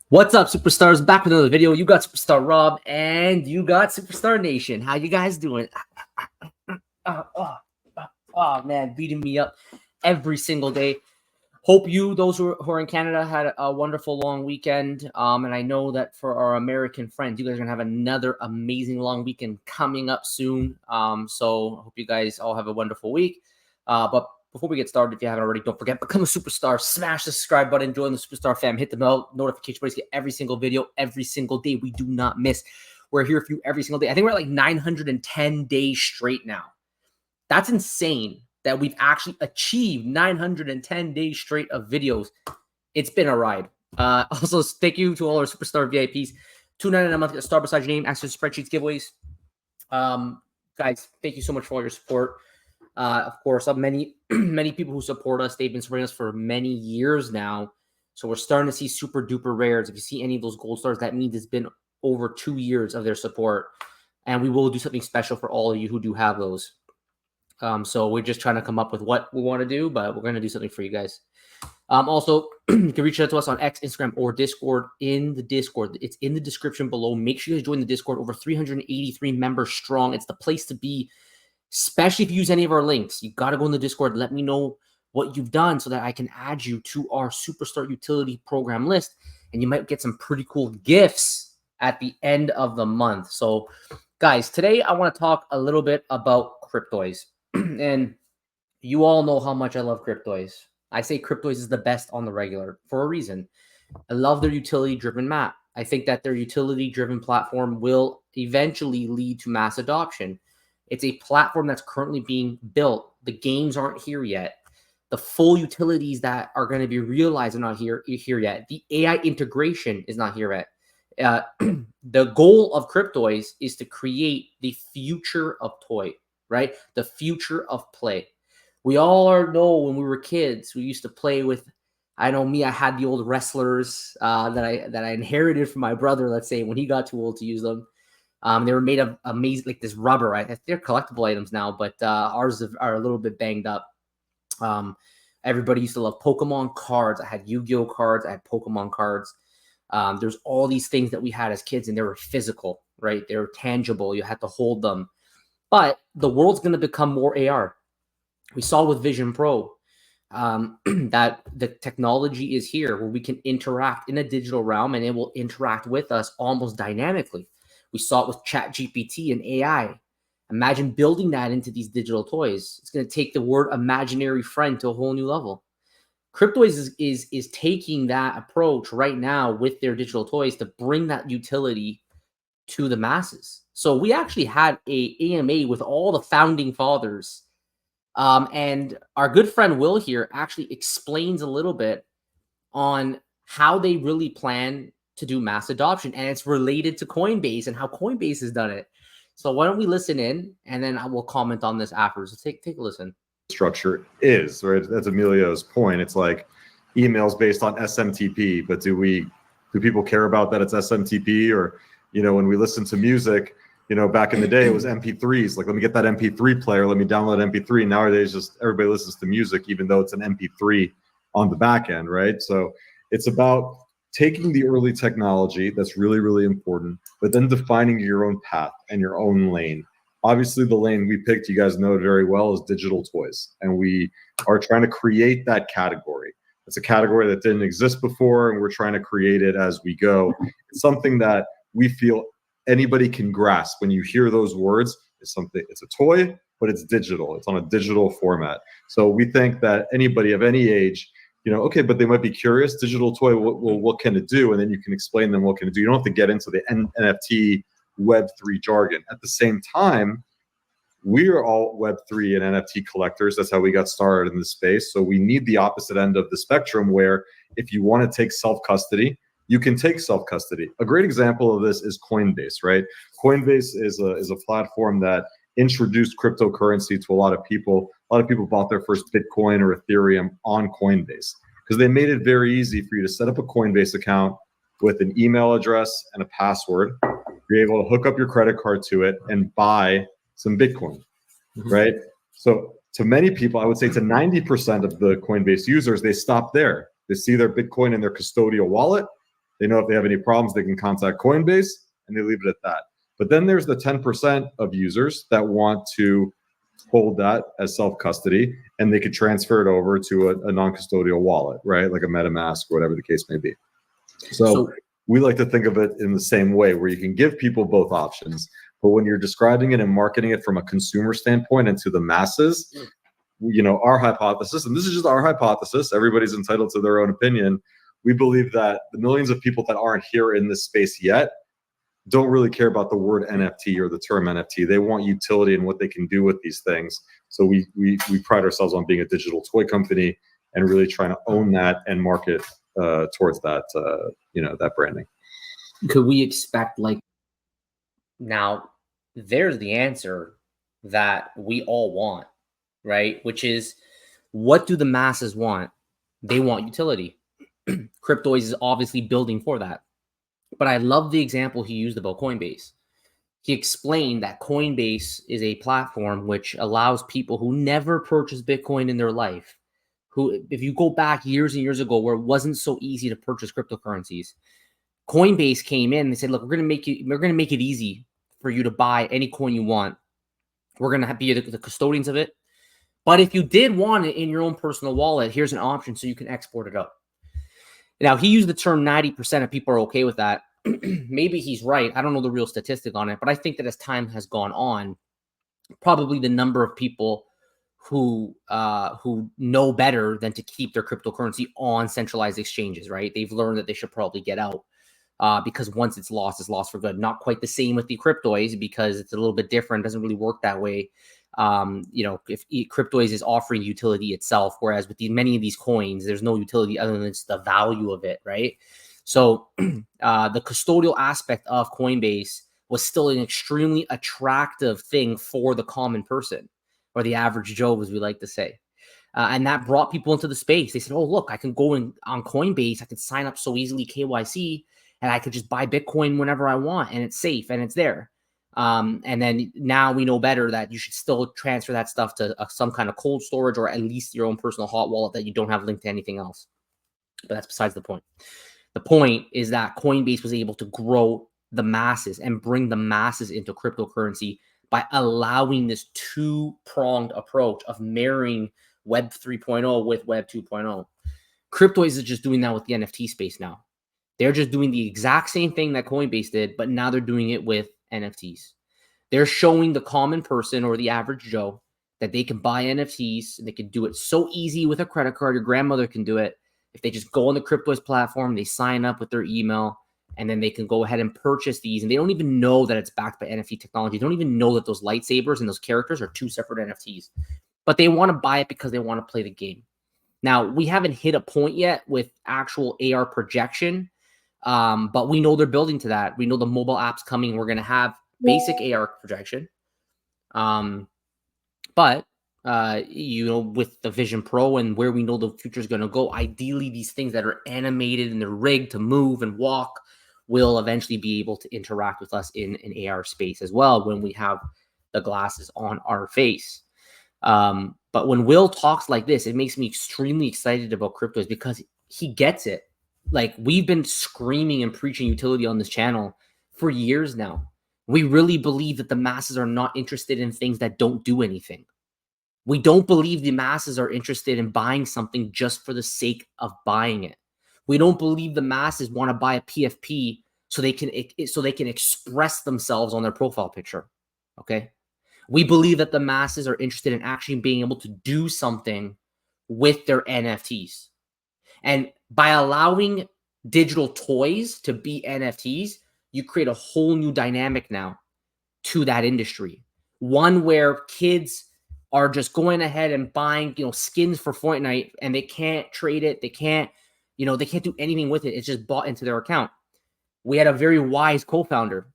What's up, superstars? Back with another video. You got Superstar Rob and you got Superstar Nation. How you guys doing? Oh, man, beating me up every single day. Hope you, those who are in Canada, had a wonderful long weekend. And I know that for our American friends, you guys are gonna have another amazing long weekend coming up soon. So hope you guys all have a wonderful week. But before we get started, if you haven't already, don't forget, become a superstar. Smash the subscribe button. Join the Superstar fam. Hit the bell notification button to get every single video every single day. We do not miss. We're here for you every single day. I think we're at like 910 days straight now. That's insane that we've actually achieved 910 days straight of videos. It's been a ride. Also, thank you to all our Superstar VIPs. $2.99 a month, get a star beside your name, access to spreadsheets, giveaways. Guys, thank you so much for all your support. Of course, many people who support us, they've been supporting us for many years now. So we're starting to see super duper rares. If you see any of those gold stars, that means it's been over 2 years of their support. And we will do something special for all of you who do have those. So we're just trying to come up with what we want to do, but we're going to do something for you guys. Also, you can reach out to us on X, Instagram, or Discord. In the Discord, it's in the description below. Make sure you guys join the Discord. Over 383 members strong. It's the place to be. Especially if you use any of our links, you got to go in the Discord. Let me know what you've done so that I can add you to our Superstar Utility Program list. And you might get some pretty cool gifts at the end of the month. So, guys, today I want to talk a little bit about Cryptoys. And you all know how much I love Cryptoys. I say Cryptoys is the best on the regular for a reason. I love their utility-driven map. I think that their utility-driven platform will eventually lead to mass adoption. It's a platform that's currently being built. The games aren't here yet. The full utilities that are going to be realized are not here yet. The AI integration is not here yet. The goal of Cryptoys is to create the future of toy, right? The future of play. We all know when we were kids, we used to play with, I know me, I had the old wrestlers that I inherited from my brother, let's say, when he got too old to use them. They were made of amazing, like this rubber. Right? They're collectible items now, but ours are a little bit banged up. Everybody used to love Pokemon cards. I had Yu-Gi-Oh cards. I had Pokemon cards. There's all these things that we had as kids, and they were physical, right? They were tangible. You had to hold them. But the world's going to become more AR. We saw with Vision Pro that the technology is here where we can interact in a digital realm, and it will interact with us almost dynamically. We saw it with ChatGPT and AI. Imagine building that into these digital toys. It's going to take the word imaginary friend to a whole new level. Cryptoys is taking that approach right now with their digital toys to bring that utility to the masses. So we actually had a AMA with all the founding fathers. And our good friend Will here actually explains a little bit on how they really plan to do mass adoption, and it's related to Coinbase and how Coinbase has done it. So why don't we listen in, and then I will comment on this afterwards. So take a listen. Structure is, right? That's Emilio's point. It's like emails based on SMTP, but do people care about that it's SMTP? Or, when we listen to music, back in the day it was MP3s. Like, let me get that MP3 player, let me download MP3. Nowadays, just everybody listens to music, even though it's an MP3 on the back end, right? So it's about taking the early technology that's really, really important, but then defining your own path and your own lane. Obviously, the lane we picked, you guys know it very well, is digital toys. And we are trying to create that category. It's a category that didn't exist before, and we're trying to create it as we go. It's something that we feel anybody can grasp. When you hear those words, it's a toy, but it's digital. It's on a digital format. So we think that anybody of any age, okay, but they might be curious. Digital toy, what can it do? And then you can explain them what can it do. You don't have to get into the NFT Web3 jargon. At the same time, we are all Web3 and NFT collectors. That's how we got started in this space. So we need the opposite end of the spectrum, where if you want to take self-custody, you can take self-custody. A great example of this is Coinbase, right? Coinbase is a platform that introduced cryptocurrency to a lot of people. A lot of people bought their first Bitcoin or Ethereum on Coinbase because they made it very easy for you to set up a Coinbase account with an email address and a password. You're able to hook up your credit card to it and buy some Bitcoin, right? So to many people, I would say to 90% of the Coinbase users, they stop there. They see their Bitcoin in their custodial wallet, They know if they have any problems, they can contact Coinbase, and they leave it at that. But then there's the 10% of users that want to hold that as self-custody, and they could transfer it over to a non-custodial wallet, right? Like a MetaMask or whatever the case may be. So we like to think of it in the same way, where you can give people both options. But when you're describing it and marketing it from a consumer standpoint and to the masses, our hypothesis, and this is just our hypothesis, everybody's entitled to their own opinion. We believe that the millions of people that aren't here in this space yet don't really care about the word NFT or the term NFT. They want utility and what they can do with these things. So we pride ourselves on being a digital toy company and really trying to own that and market towards that, that branding. Could we expect, like, now there's the answer that we all want, right? Which is, what do the masses want? They want utility. Cryptoys is obviously building for that. But I love the example he used about Coinbase. He explained that Coinbase is a platform which allows people who never purchased Bitcoin in their life, who, if you go back years and years ago where it wasn't so easy to purchase cryptocurrencies, Coinbase came in and they said, look, we're going to make it easy for you to buy any coin you want. We're going to be the custodians of it. But if you did want it in your own personal wallet, here's an option so you can export it out. Now, he used the term 90% of people are okay with that. Maybe he's right. I don't know the real statistic on it, but I think that as time has gone on, probably the number of people who know better than to keep their cryptocurrency on centralized exchanges, right? They've learned that they should probably get out because once it's lost for good. Not quite the same with the Cryptoys because it's a little bit different. It doesn't really work that way. If Cryptoys is offering utility itself, whereas with many of these coins, there's no utility other than it's the value of it, right? So the custodial aspect of Coinbase was still an extremely attractive thing for the common person, or the average Joe, as we like to say. And that brought people into the space. They said, oh, look, I can go on Coinbase. I can sign up so easily, KYC, and I could just buy Bitcoin whenever I want, and it's safe, and it's there. And then now we know better that you should still transfer that stuff to some kind of cold storage, or at least your own personal hot wallet that you don't have linked to anything else. But that's besides the point. The point is that Coinbase was able to grow the masses and bring the masses into cryptocurrency by allowing this two-pronged approach of marrying Web 3.0 with Web 2.0. Cryptoys is just doing that with the NFT space now. They're just doing the exact same thing that Coinbase did, but now they're doing it with NFTs. They're showing the common person or the average Joe that they can buy NFTs, and they can do it so easy with a credit card. Your grandmother can do it. If they just go on the Cryptoys platform, they sign up with their email, and then they can go ahead and purchase these. And they don't even know that it's backed by NFT technology. They don't even know that those lightsabers and those characters are two separate NFTs. But they want to buy it because they want to play the game. Now, we haven't hit a point yet with actual AR projection, but we know they're building to that. We know the mobile app's coming. We're going to have basic AR projection. But with the Vision Pro and where we know the future is going to go, ideally these things that are animated and they're rigged to move and walk will eventually be able to interact with us in an AR space as well when we have the glasses on our face. But when Will talks like this, it makes me extremely excited about Cryptoys because he gets it. Like, we've been screaming and preaching utility on this channel for years now. We really believe that the masses are not interested in things that don't do anything. We don't believe the masses are interested in buying something just for the sake of buying it. We don't believe the masses want to buy a PFP so they can express themselves on their profile picture. Okay? We believe that the masses are interested in actually being able to do something with their NFTs. And by allowing digital toys to be NFTs, you create a whole new dynamic now to that industry. One where kids are just going ahead and buying, skins for Fortnite, and they can't trade it. They can't do anything with it. It's just bought into their account. We had a very wise co-founder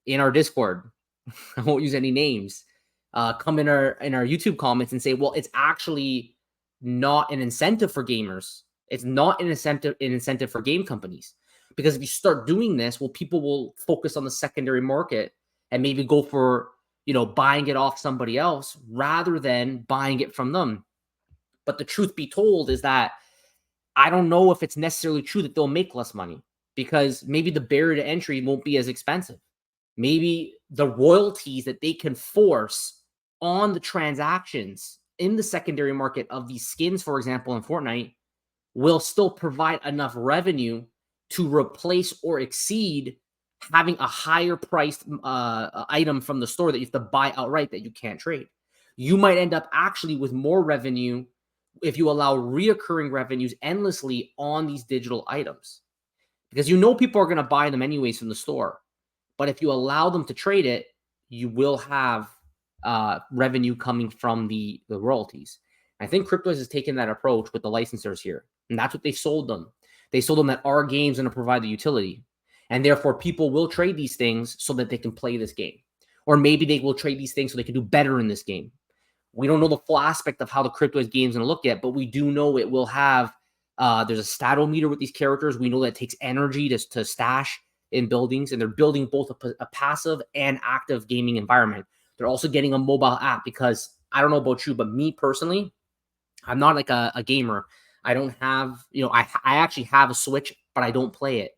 in our Discord. I won't use any names. Come in our YouTube comments and say, well, it's actually not an incentive for gamers. It's not an incentive for game companies. Because if you start doing this, well, people will focus on the secondary market and maybe go for, buying it off somebody else rather than buying it from them. But the truth be told is that I don't know if it's necessarily true that they'll make less money. because maybe the barrier to entry won't be as expensive. Maybe the royalties that they can force on the transactions in the secondary market of these skins, for example, in Fortnite, will still provide enough revenue to replace or exceed having a higher priced item from the store that you have to buy outright that you can't trade. You might end up actually with more revenue if you allow reoccurring revenues endlessly on these digital items, because you know people are going to buy them anyways from the store. But if you allow them to trade it, you will have revenue coming from the royalties. I think Cryptoys has taken that approach with the licensors here, and that's what they sold them. They sold them that our game's going to provide the utility, and therefore people will trade these things so that they can play this game. Or maybe they will trade these things so they can do better in this game. We don't know the full aspect of how the Cryptoys game is going to look yet, but we do know it will have, there's a statometer with these characters. We know that it takes energy to stash in buildings, and they're building both a passive and active gaming environment. They're also getting a mobile app because I don't know about you, but me personally, I'm not like a gamer. I don't have, I actually have a Switch, but I don't play it.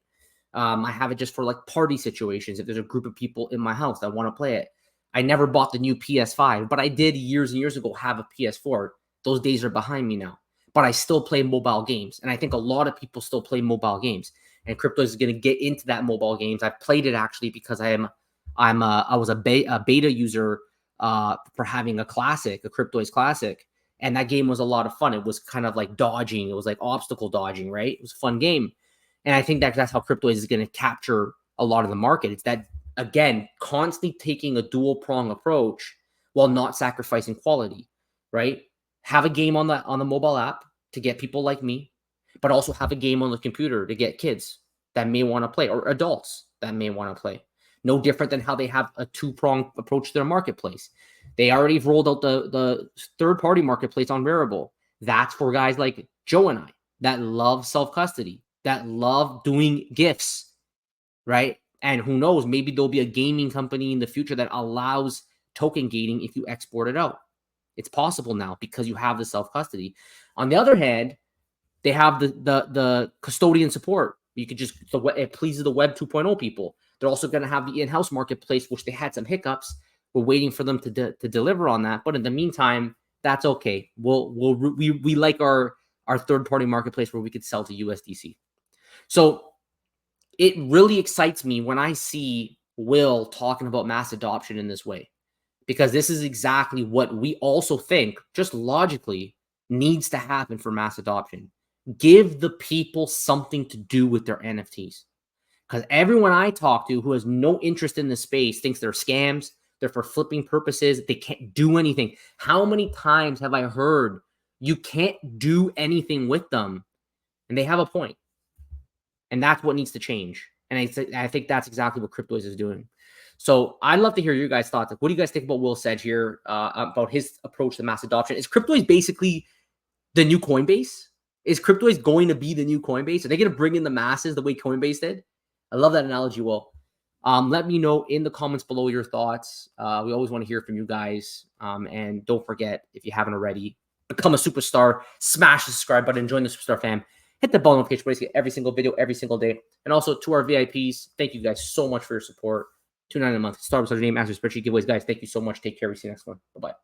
I have it just for like party situations. If there's a group of people in my house that want to play it. I never bought the new PS5, but I did years and years ago have a PS4. Those days are behind me now, but I still play mobile games. And I think a lot of people still play mobile games, and Cryptoys is going to get into that mobile games. I've played it actually because I was a beta user for having a Cryptoys classic. And that game was a lot of fun. It was kind of like dodging. It was like obstacle dodging, right? It was a fun game. And I think that's how Cryptoys is going to capture a lot of the market. It's that, again, constantly taking a dual prong approach while not sacrificing quality, right? Have a game on the mobile app to get people like me, but also have a game on the computer to get kids that may want to play, or adults that may want to play. No different than how they have a two-pronged approach to their marketplace. They already rolled out the third-party marketplace on Rarible. That's for guys like Joe and I that love self-custody, that love doing gifts, right? And who knows, maybe there'll be a gaming company in the future that allows token gating if you export it out. It's possible now because you have the self-custody. On the other hand, they have the custodian support. You could just, it pleases the Web 2.0 people. They're also going to have the in-house marketplace, which they had some hiccups. We're waiting for them to deliver on that. But in the meantime, that's okay. We like our third-party marketplace where we could sell to USDC. So it really excites me when I see Will talking about mass adoption in this way, because this is exactly what we also think, just logically, needs to happen for mass adoption. Give the people something to do with their NFTs. Because everyone I talk to who has no interest in this space thinks they're scams, they're for flipping purposes, they can't do anything. How many times have I heard you can't do anything with them? And they have a point. And that's what needs to change. And I think that's exactly what Cryptoys is doing. So I'd love to hear your guys' thoughts. Like, what do you guys think about Will said here about his approach to mass adoption? Is Cryptoys basically the new Coinbase? Is Cryptoys going to be the new Coinbase? Are they going to bring in the masses the way Coinbase did? I love that analogy, Will. Let me know in the comments below your thoughts. We always want to hear from you guys. And don't forget, if you haven't already, become a superstar, smash the subscribe button, join the Superstar fam. Hit the bell notification button to get every single video every single day. And also to our VIPs, thank you guys so much for your support. $2.99 a month. Starbucks, our name, answer spreadsheet giveaways. Guys, thank you so much. Take care. We see you next one. Bye-bye.